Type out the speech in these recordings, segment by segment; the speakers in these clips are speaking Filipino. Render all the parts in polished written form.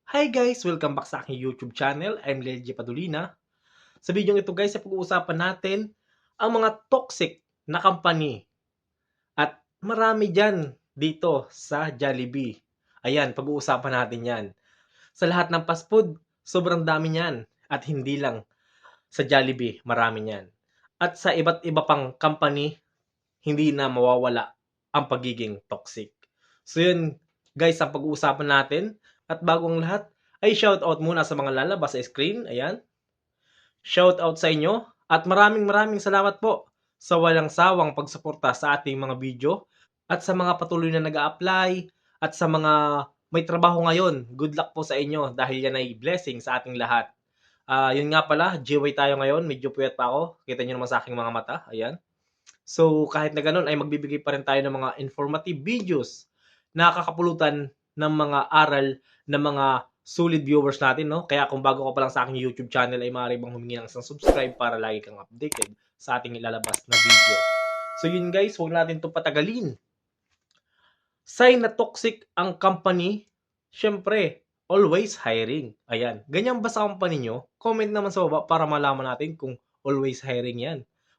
Hi guys! Welcome back sa aking YouTube channel. I'm Lelji Padulina. Sa video ito guys, ay pag-uusapan natin ang mga toxic na company. At marami dyan dito sa Jollibee. Ayan, pag-uusapan natin yan. Sa lahat ng fast food, sobrang dami niyan. At hindi lang sa Jollibee, marami niyan. At sa iba't iba pang company, hindi na mawawala ang pagiging toxic. So yun, guys, ang pag-uusapan natin. At bago ang lahat, ay shoutout muna sa mga lalabas sa screen. Ayan. Shoutout sa inyo. At maraming salamat po sa walang sawang pagsuporta sa ating mga video. At sa mga patuloy na nag-a-apply. At sa mga may trabaho ngayon, good luck po sa inyo dahil yan ay blessing sa ating lahat. Yun nga pala, GY tayo ngayon. Medyo puyat pa ako. Kita nyo naman sa aking mga mata. Ayan. So, kahit na ganun, ay magbibigay pa rin tayo ng mga informative videos na kakapulutan ng mga aral ng mga solid viewers natin, no? Kaya kung bago ka pa lang sa aking YouTube channel, ay maaari bang humingi ng isang subscribe para lagi kang updated sa ating ilalabas na video. So, yun guys, huwag natin ito patagalin. Sign na toxic ang company, syempre, always hiring. Ayan. Ganyan ba sa company nyo? Comment naman sa baba para malaman natin kung always hiring yan.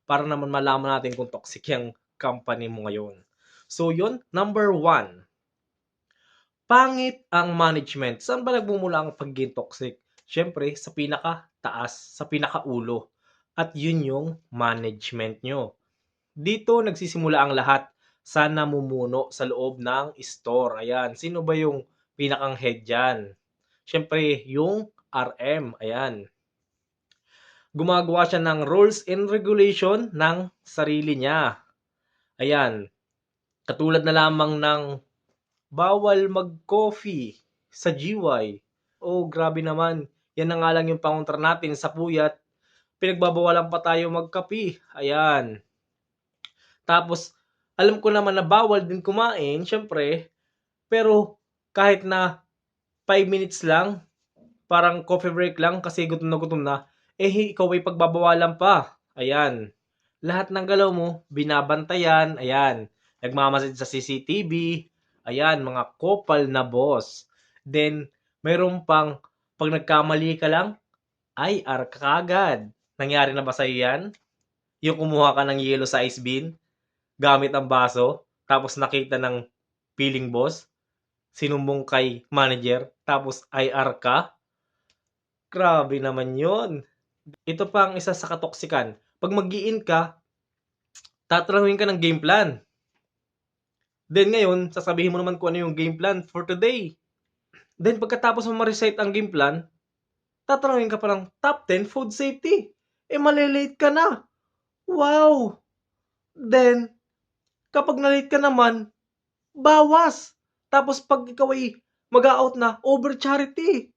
Para naman malaman natin kung toxic yung company mo ngayon. So yun, number 1. Pangit ang management. Saan ba nagmumula ang pagiging toxic? Syempre, sa pinaka-taas, sa pinaka-ulo. At yun yung management nyo. Dito nagsisimula ang lahat sa namumuno sa loob ng store. Ayan. Sino ba yung pinakang head dyan? Siyempre, yung RM. Ayan. Gumagawa siya ng rules and regulation ng sarili niya. Ayan. Katulad na lamang ng bawal mag-coffee sa GY. Oh, grabe naman. Yan na nga lang yung pangontra natin sa puyat. Pinagbabawalan pa tayo magkape. Ayan. Tapos, alam ko naman na bawal din kumain, syempre. Pero, kahit na 5 minutes lang, parang coffee break lang kasi gutom na, eh ikaw ay pagbabawalan pa. Ayan. Lahat ng galaw mo, binabantayan. Ayan. Nagmamasid sa CCTV. Ayan, mga kopal na boss. Then, mayroon pang, pag nagkamali ka lang, ay, ka agad. Nangyari na ba sa'yo yan? Yung kumuha ka ng yellow sa ice bin, gamit ang baso, tapos nakita ng piling boss, sinumbong kay manager, tapos IR ka. Grabe naman yon. Ito pa ang isa sa katoksikan. Pag mag-i-in ka, tatanungin ka ng game plan. Then ngayon, sasabihin mo naman kung ano yung game plan for today. Then pagkatapos mo ma-recite ang game plan, tatanungin ka pa ng top 10 food safety. Eh malilate ka na. Wow! Then, kapag na-late ka naman, bawas. Tapos pag ikaw ay mag-out na, over charity.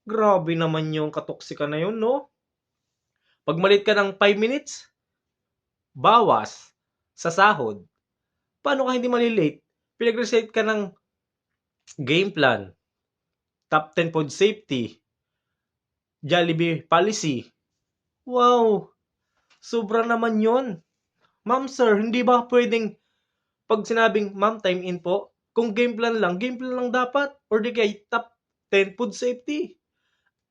Grabe naman yung katoksika na yun, no? Pag malit ka ng 5 minutes, bawas sa sahod. Paano ka hindi malilate? Pinag-recite ka ng game plan, top 10 food safety, Jollibee policy. Wow! Sobra naman yon. Ma'am sir, hindi ba pwedeng pag sinabing ma'am time in po, kung game plan lang dapat or di kay top 10 food safety.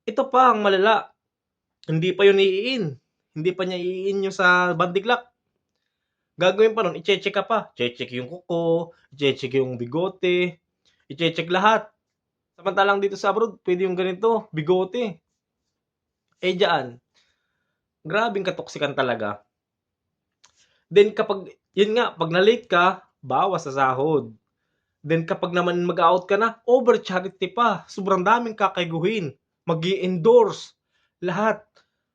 Ito pa ang malala. Hindi pa yun i-in. Hindi pa niya i-in yung sa bandiklak. Gagawin pa nun, i-check ka pa. I-check yung kuko, i-check yung bigote, i-check lahat. Samantalang dito sa abroad, pwede yung ganito, bigote. Eh dyan, grabing katoksikan talaga. Then kapag, yun nga, pag na-late ka, bawas sa sahod. Then kapag naman mag-out ka na, over charity pa. Sobrang daming kakaiguhin. Mag-i-endorse. Lahat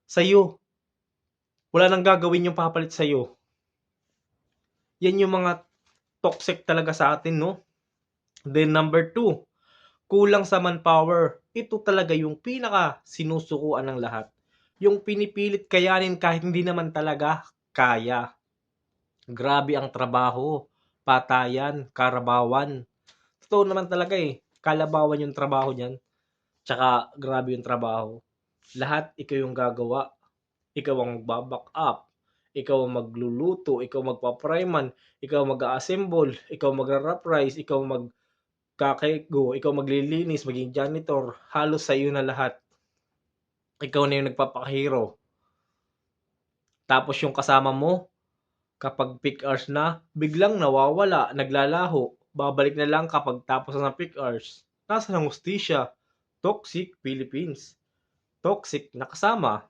sa'yo. Wala nang gagawin yung papalit sa'yo. Yan yung mga toxic talaga sa atin, no? Then number 2, kulang sa manpower. Ito talaga yung pinaka sinusukuan ng lahat. Yung pinipilit kayanin kahit hindi naman talaga kaya. Grabe ang trabaho. Patayan, karabawan. Totoo naman talaga eh. Kalabawan yung trabaho niyan. Tsaka grabe yung trabaho. Lahat ikaw yung gagawa. Ikaw ang magbaback up. Ikaw ang magluluto. Ikaw magpa-pryman. Ikaw mag-assemble. Ikaw magra-wrap rice. Ikaw mag kakaigo, ikaw maglilinis, maging janitor, halos sa'yo na lahat. Ikaw na yung nagpapakahiro. Tapos yung kasama mo, kapag peak hours na, biglang nawawala, naglalaho. Babalik na lang kapag tapos na ng peak hours. Nasaan ang hustisya? Toxic Philippines. Toxic na kasama.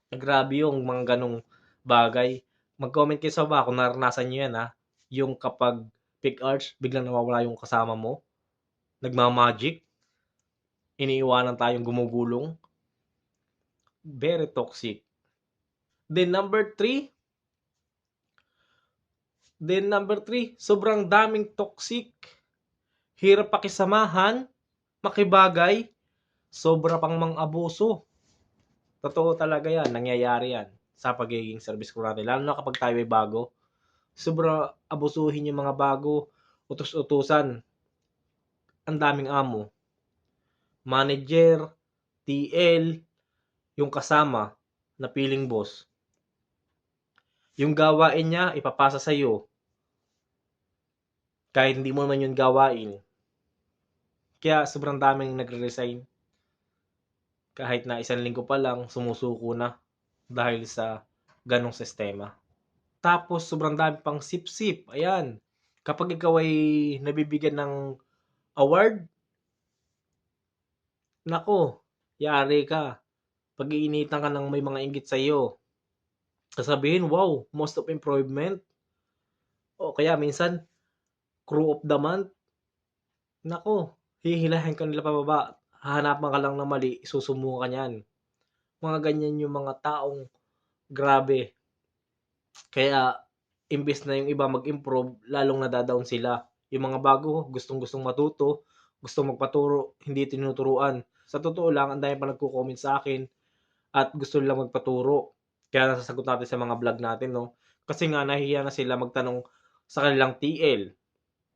Grabe yung mga ganong bagay. Mag-comment kayo sa baba kung naranasan nyo yan, ha. Yung kapag peak hours, biglang nawawala yung kasama mo. Nagmamagic. Iniiwanan tayong gumugulong. Very toxic. Then number 3, sobrang daming toxic. Hirap pakisamahan, makibagay, sobra pang mang-abuso. Totoo talaga yan, nangyayari yan sa pagiging service crew natin. Lalo na kapag tayo ay bago. Sobra abusuhin yung mga bago, utos-utusan. Ang daming amo. Manager, TL, yung kasama na piling boss. Yung gawain niya, ipapasa sa'yo. Kahit hindi mo naman yung gawain. Kaya sobrang daming nagre-resign. Kahit na 1 linggo pa lang, sumusuko na dahil sa ganong sistema. Tapos sobrang dami pang sip-sip. Ayan. Kapag ikaw ay nabibigyan ng award, nako, yari ka. Pag-iinitan ka ng may mga inggit sa iyo. Sasabihin, wow, most of improvement. O kaya minsan, crew of the month. Nako, hihilahin ka nila pababa. Hahanapan ka lang ng mali, susumbong ka niyan. Mga ganyan yung mga taong grabe. Kaya, imbes na yung iba mag-improve, lalong nadadown sila. Yung mga bago, gustong-gustong matuto, gustong magpaturo, hindi tinuturuan. Sa totoo lang, ang dami pa nagko-comment sa akin at gusto nilang magpaturo. Kaya nasasagot natin sa mga vlog natin, no? Kasi nga, nahihiya na sila magtanong sa kanilang TL.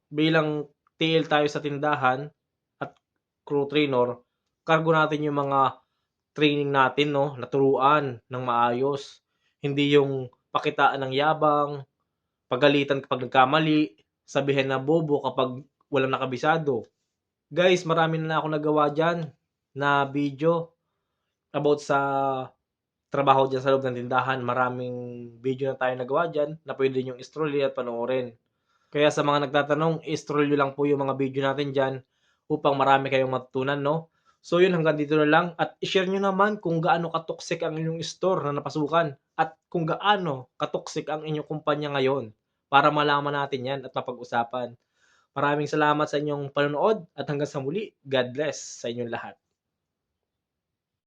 Bilang TL tayo sa tindahan at crew trainer, cargo natin yung mga training natin, no? Naturuan ng maayos. Hindi yung pakitaan ng yabang, pagalitan kapag nagkamali, sabihin na bobo kapag walang nakabisado. Guys, marami na ako nagawa dyan na video about sa trabaho dyan sa loob ng tindahan. Maraming video na tayo nagawa dyan na pwede nyo i-scroll at panoorin. Kaya sa mga nagtatanong, i-scroll nyo lang po yung mga video natin dyan upang marami kayong matutunan, no? So yun, hanggang dito na lang. At i-share nyo naman kung gaano katoxic ang inyong store na napasukan at kung gaano katoxic ang inyong kumpanya ngayon para malaman natin yan at mapag-usapan. Maraming salamat sa inyong panonood at hanggang sa muli, God bless sa inyong lahat.